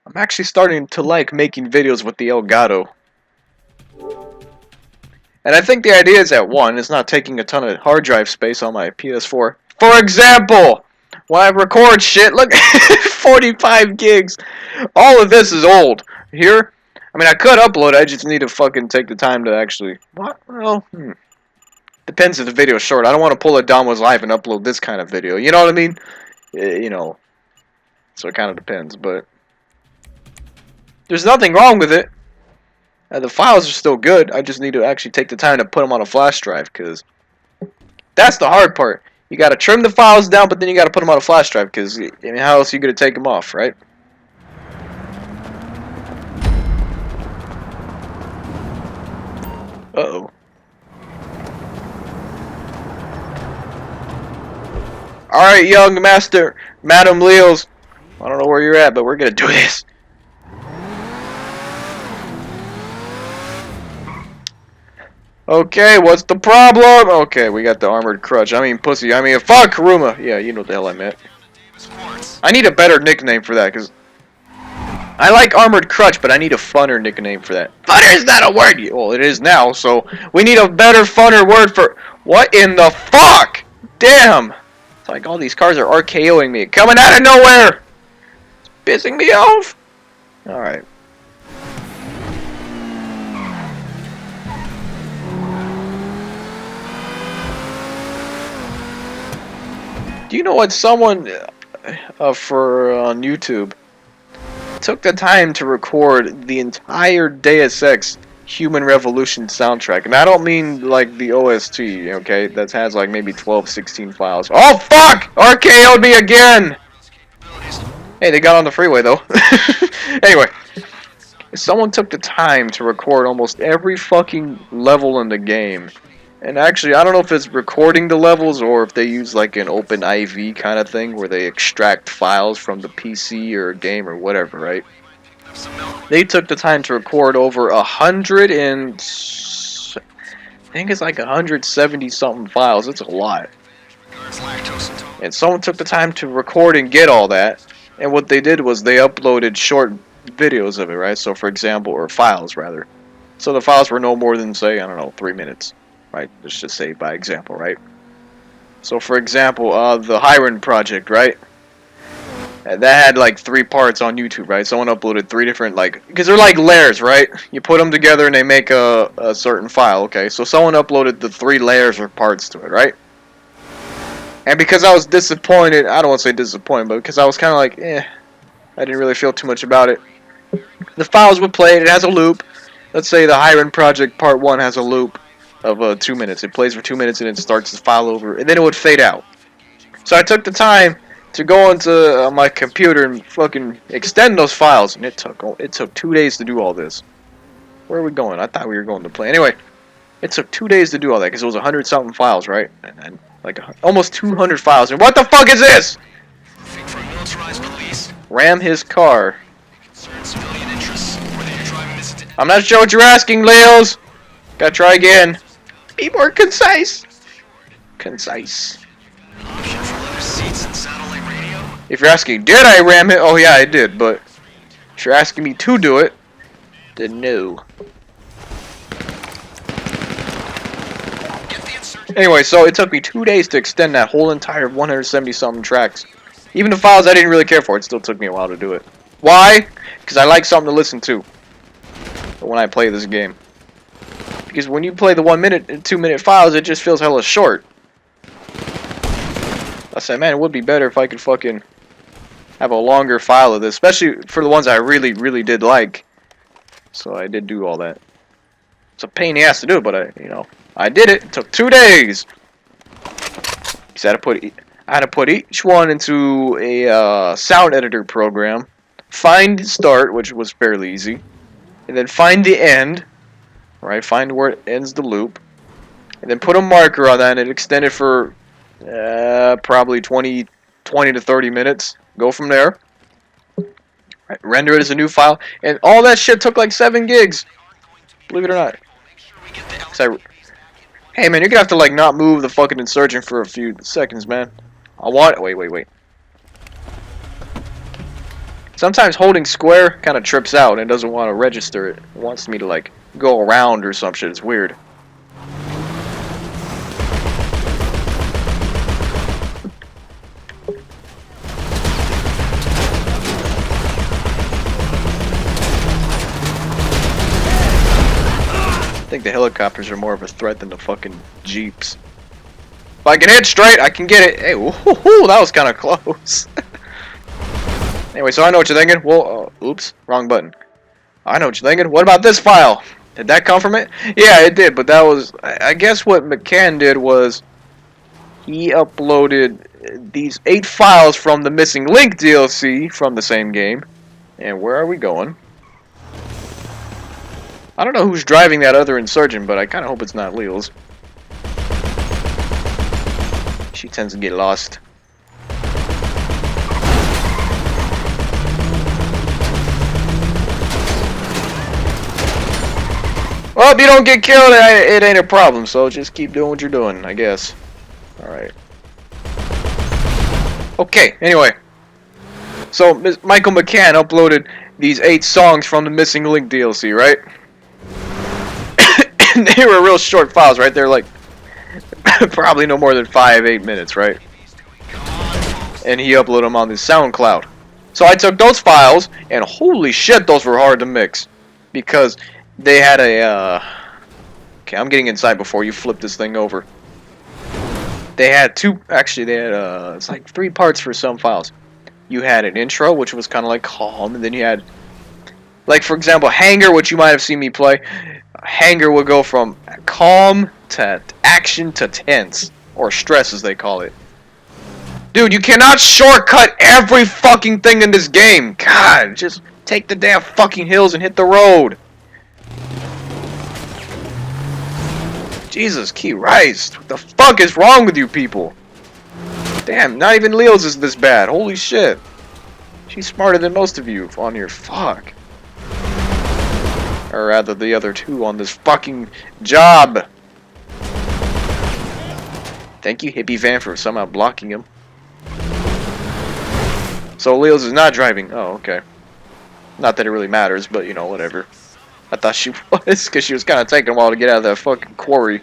I'm actually starting to like making videos with the Elgato. And I think the idea is that one, it's not taking a ton of hard drive space on my PS4. For example, when I record shit, look, 45 gigs. All of this is old. Here, I mean, I could upload it, I just need to fucking take the time to actually... What? Well, depends if the video's short. I don't want to pull a Dom Live and upload this kind of video. You know what I mean? You know, so it kind of depends, but... There's nothing wrong with it. The files are still good. I just need to actually take the time to put them on a flash drive, because that's the hard part. You got to trim the files down, but then you got to put them on a flash drive, because I mean, how else are you going to take them off, right? Uh-oh. Alright, young master, Madam Leos. I don't know where you're at, but we're going to do this. Okay, what's the problem? Okay, we got the armored crutch. I mean, pussy. I mean, fuck Karuma. Yeah, you know what the hell I meant. I need a better nickname for that, because I like armored crutch, but I need a funner nickname for that. Funner is not a word. Well, it is now, so we need a better, funner word for... What in the fuck? Damn. It's like all these cars are RKOing me. Coming out of nowhere. It's pissing me off. Alright. Do you know what someone for on YouTube took the time to record the entire Deus Ex Human Revolution soundtrack? And I don't mean like the OST, okay? That has like maybe 12, 16 files. Oh fuck! RKO'd me again! Hey, they got on the freeway though. Anyway, someone took the time to record almost every fucking level in the game. And actually, I don't know if it's recording the levels or if they use like an open IV kind of thing where they extract files from the PC or game or whatever, right? They took the time to record over 100 and... I think it's like 170 something files. It's a lot. And someone took the time to record and get all that. And what they did was they uploaded short videos of it, right? So for example, or files rather. So the files were no more than, say, I don't know, 3 minutes. Right, let's just say by example, right? So for example, the Humane project, right? And that had like 3 parts on YouTube, right? Someone uploaded 3 different, like, because they're like layers, right? You put them together and they make a certain file, okay? So someone uploaded the 3 layers or parts to it, right? And because I was disappointed, I don't want to say disappointed, but because I was kind of like, I didn't really feel too much about it. The files were played, it has a loop. Let's say the Humane project part 1 has a loop of 2 minutes. It plays for 2 minutes and it starts the file over, and then it would fade out. So I took the time to go into my computer and fucking extend those files, and it took 2 days to do all this. Where are we going? I thought we were going to play. Anyway, it took 2 days to do all that because it was 100 something files, right? And like almost 200 files. And what the fuck is this? Ram his car. I'm not sure what you're asking, Leos. Gotta try again. Be more concise. Concise. If you're asking, did I ram it? Oh yeah, I did, but if you're asking me to do it, then no. Anyway, so it took me 2 days to extend that whole entire 170 something tracks. Even the files I didn't really care for, it still took me a while to do it. Why? Because I like something to listen to when I play this game. Because when you play the 1 minute and 2 minute files, it just feels hella short. I said, man, it would be better if I could fucking have a longer file of this, especially for the ones I really, really did like. So I did do all that. It's a pain in the ass to do, but I did it. It took 2 days. So I had to put each one into a sound editor program, find start, which was fairly easy, and then find the end. Right, find where it ends the loop, and then put a marker on that, and it extended for probably 20 to 30 minutes. Go from there. Right, render it as a new file, and all that shit took like 7 gigs. Believe it or not. Hey man, you're gonna have to like not move the fucking insurgent for a few seconds, man. Wait. Sometimes holding square kind of trips out and doesn't want to register it. It wants me to like go around or some shit. It's weird. I think the helicopters are more of a threat than the fucking jeeps. If I can hit straight, I can get it. Hey, woohoo, that was kind of close. Anyway, so I know what you're thinking. Well, oops, wrong button. I know what you're thinking. What about this file? Did that come from it? Yeah, it did, but that was... I guess what McCann did was he uploaded these 8 files from the Missing Link DLC from the same game. And where are we going? I don't know who's driving that other insurgent, but I kind of hope it's not Leo's. She tends to get lost. Well, if you don't get killed, it ain't a problem, so just keep doing what you're doing, I guess. Alright. Okay, anyway. So, Michael McCann uploaded these 8 songs from the Missing Link DLC, right? And they were real short files, right? They're like, probably no more than 5-8 minutes, right? And he uploaded them on his SoundCloud. So I took those files, and holy shit, those were hard to mix. Because they had a, okay, I'm getting inside before you flip this thing over. They had actually they had, it's like 3 parts for some files. You had an intro, which was kind of like calm, and then you had, like for example, Hanger, which you might have seen me play. Hanger would go from calm to action to tense, or stress as they call it. Dude, you cannot shortcut every fucking thing in this game. God, just take the damn fucking hills and hit the road. Jesus Christ, what the fuck is wrong with you people? Damn, not even Leo's is this bad. Holy shit. She's smarter than most of you on your fuck. Or rather, the other 2 on this fucking job. Thank you, Hippie Van, for somehow blocking him. So Leo's is not driving. Oh, okay. Not that it really matters, but you know, whatever. I thought she was, because she was kind of taking a while to get out of that fucking quarry.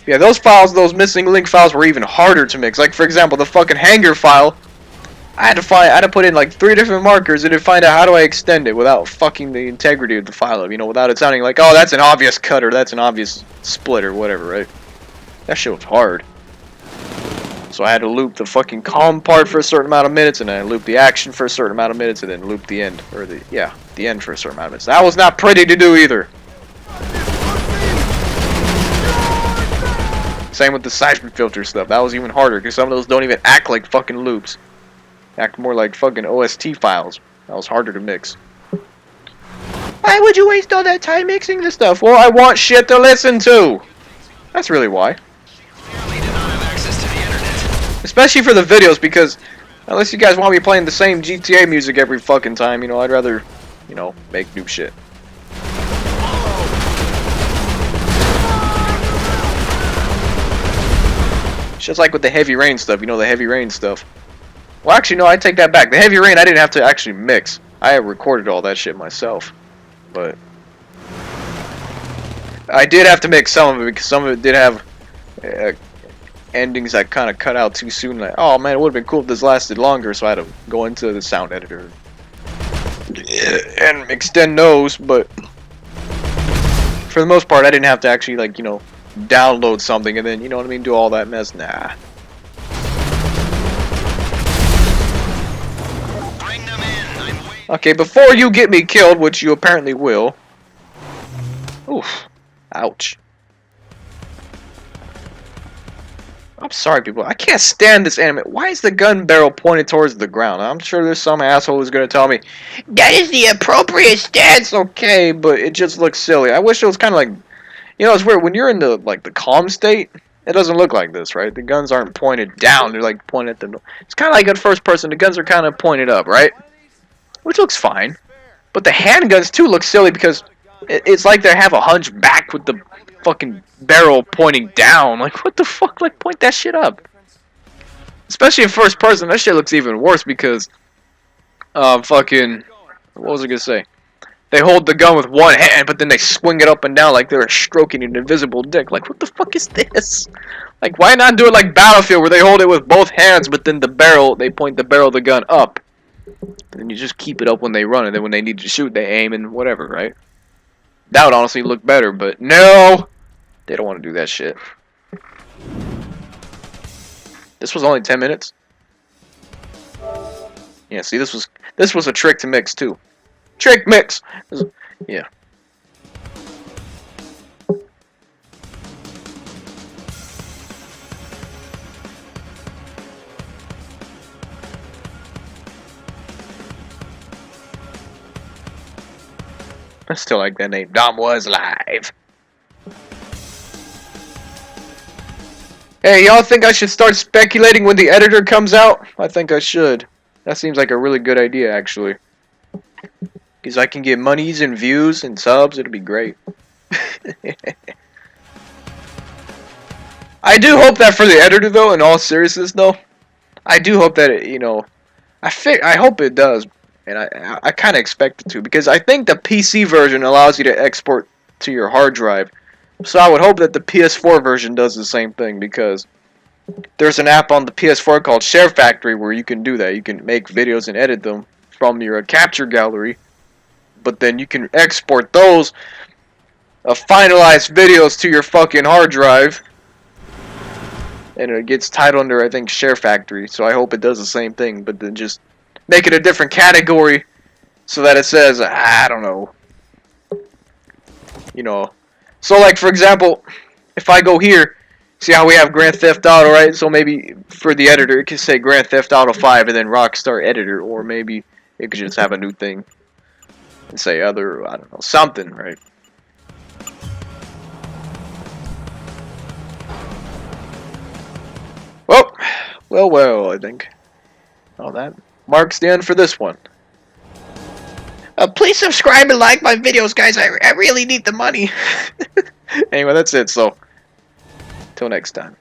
Yeah, those files, those Missing Link files were even harder to mix. Like, for example, the fucking Hanger file. I had to put in like 3 different markers and then find out how do I extend it without fucking the integrity of the file, you know, without it sounding like, oh, that's an obvious cut or that's an obvious split or whatever, right? That shit was hard. So I had to loop the fucking calm part for a certain amount of minutes, and then I looped the action for a certain amount of minutes, and then loop the end, or the end for a certain amount of minutes. That was not pretty to do either. Same with the siphon filter stuff. That was even harder, because some of those don't even act like fucking loops. Act more like fucking OST files. That was harder to mix. Why would you waste all that time mixing this stuff? Well, I want shit to listen to. That's really why. Especially for the videos, because unless you guys want me playing the same GTA music every fucking time, you know, I'd rather, you know, make new shit. It's just like with the Heavy Rain stuff, you know, the Heavy Rain stuff. Well, actually, no, I take that back. The Heavy Rain, I didn't have to actually mix. I recorded all that shit myself. But I did have to mix some of it, because some of it did have endings that kind of cut out too soon. Like, oh man, it would have been cool if this lasted longer, so I had to go into the sound editor and extend those, but for the most part, I didn't have to actually, like, you know, download something and then, you know what I mean, do all that mess. Nah. Okay, before you get me killed, which you apparently will. Oof. Ouch. I'm sorry, people. I can't stand this anime. Why is the gun barrel pointed towards the ground? I'm sure there's some asshole who's going to tell me, that is the appropriate stance. Okay, but it just looks silly. I wish it was kind of like, you know, it's weird. When you're in the, like, the calm state, it doesn't look like this, right? The guns aren't pointed down. They're, like, pointed at the... It's kind of like in first person. The guns are kind of pointed up, right? Which looks fine. But the handguns, too, look silly because it's like they have a hunch back with the fucking barrel pointing down. Like, what the fuck? Like, point that shit up. Especially in first person, that shit looks even worse because Fucking, what was I gonna say? They hold the gun with one hand, but then they swing it up and down like they're stroking an invisible dick. Like, what the fuck is this? Like, why not do it like Battlefield, where they hold it with both hands, but then they point the barrel of the gun up. And then you just keep it up when they run, and then when they need to shoot, they aim and whatever, right? That would honestly look better, but no! They don't want to do that shit. This was only 10 minutes? Yeah, see, this was a trick to mix, too. Trick mix! Yeah. I still like that name. Dom was live. Hey, y'all think I should start speculating when the editor comes out? I think I should. That seems like a really good idea, actually. Because I can get monies and views and subs. It'll be great. I do hope that for the editor, though, in all seriousness, though, I do hope that it, I hope it does, and I kind of expect it to, because I think the PC version allows you to export to your hard drive. So I would hope that the PS4 version does the same thing, because there's an app on the PS4 called Share Factory where you can do that. You can make videos and edit them from your capture gallery, but then you can export those finalized videos to your fucking hard drive, and it gets titled under, I think, Share Factory. So I hope it does the same thing, but then just make it a different category so that it says, I don't know, So, like, for example, if I go here, see how we have Grand Theft Auto, right? So maybe for the editor, it could say Grand Theft Auto 5 and then Rockstar Editor, or maybe it could just have a new thing and say other, I don't know, something, right? Well, I think. Oh, that marks the end for this one. Please subscribe and like my videos, guys. I really need the money. Anyway, that's it, so till next time.